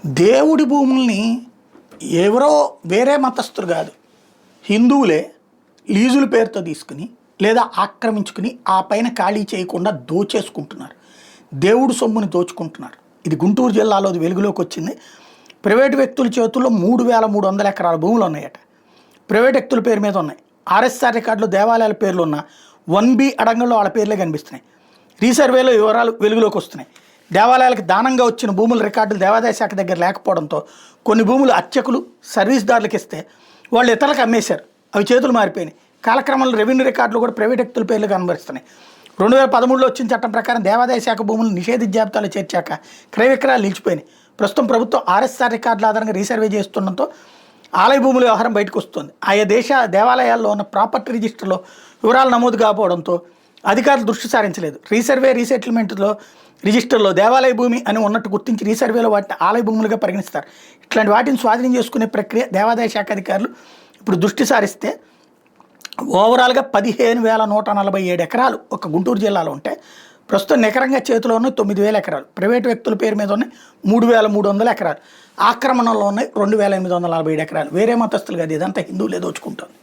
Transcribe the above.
దేవుడి భూముల్ని ఎవరో వేరే మతస్థులు కాదు, హిందువులే లీజుల పేరుతో తీసుకుని లేదా ఆక్రమించుకుని ఆ పైన ఖాళీ చేయకుండా దోచేసుకుంటున్నారు. దేవుడు సొమ్ముని దోచుకుంటున్నారు. ఇది గుంటూరు జిల్లాలో వెలుగులోకి వచ్చింది. ప్రైవేటు వ్యక్తుల చేతుల్లో 3,300 ఎకరాల భూములు ఉన్నాయట. ప్రైవేట్ వ్యక్తుల పేరు మీద ఉన్నాయి. ఆర్ఎస్ఆర్ రికార్డులో దేవాలయాల పేర్లు ఉన్న 1B అడంగంలో వాళ్ళ పేర్లే కనిపిస్తున్నాయి. రీసర్వేలో వివరాలు వెలుగులోకి వస్తున్నాయి. దేవాలయాలకు దానంగా వచ్చిన భూముల రికార్డులు దేవాదాయ శాఖ దగ్గర లేకపోవడంతో కొన్ని భూములు అర్చకులు సర్వీస్దారులకు ఇస్తే వాళ్ళు ఇతరులకు అమ్మేశారు. అవి చేతులు మారిపోయినాయి. కాలక్రమంలో రెవెన్యూ రికార్డులు కూడా ప్రైవేట్ వ్యక్తుల పేర్లు కనబరుస్తున్నాయి. 2013లో వచ్చిన చట్టం ప్రకారం దేవాదాయ శాఖ భూములు నిషేధిత జాబితాలో చేర్చాక క్రయ విక్రయాలు నిలిచిపోయినాయి. ప్రస్తుతం ప్రభుత్వం ఆర్ఎస్ఆర్ రికార్డుల ఆధారంగా రీసర్వే చేస్తుండటంతో ఆలయ భూముల వ్యవహారం బయటకు వస్తుంది. ఆయా దేవాలయాల్లో ఉన్న ప్రాపర్టీ రిజిస్టర్లో వివరాలు నమోదు కాకపోవడంతో అధికారులు దృష్టి సారించలేదు. రీసర్వే రీసెటిల్మెంట్లో రిజిస్టర్లో దేవాలయ భూమి అని ఉన్నట్టు గుర్తించి రీసర్వేలో వాటిని ఆలయ భూములుగా పరిగణిస్తారు. ఇట్లాంటి వాటిని స్వాధీనం చేసుకునే ప్రక్రియ దేవాదాయ శాఖ అధికారులు ఇప్పుడు దృష్టి సారిస్తే ఓవరాల్గా 15,147 ఎకరాలు ఒక గుంటూరు జిల్లాలో ఉంటే ప్రస్తుతం ఎకరంగా చేతిలో ఉన్నాయి 9,000 ఎకరాలు. ప్రైవేటు వ్యక్తుల పేరు మీద ఉన్నాయి 3,300 ఎకరాలు. ఆక్రమణలో ఉన్నాయి 2,847 ఎకరాలు. వేరే మతస్థులు కాదు, ఇదంతా హిందువులే దోచుకుంటుంది.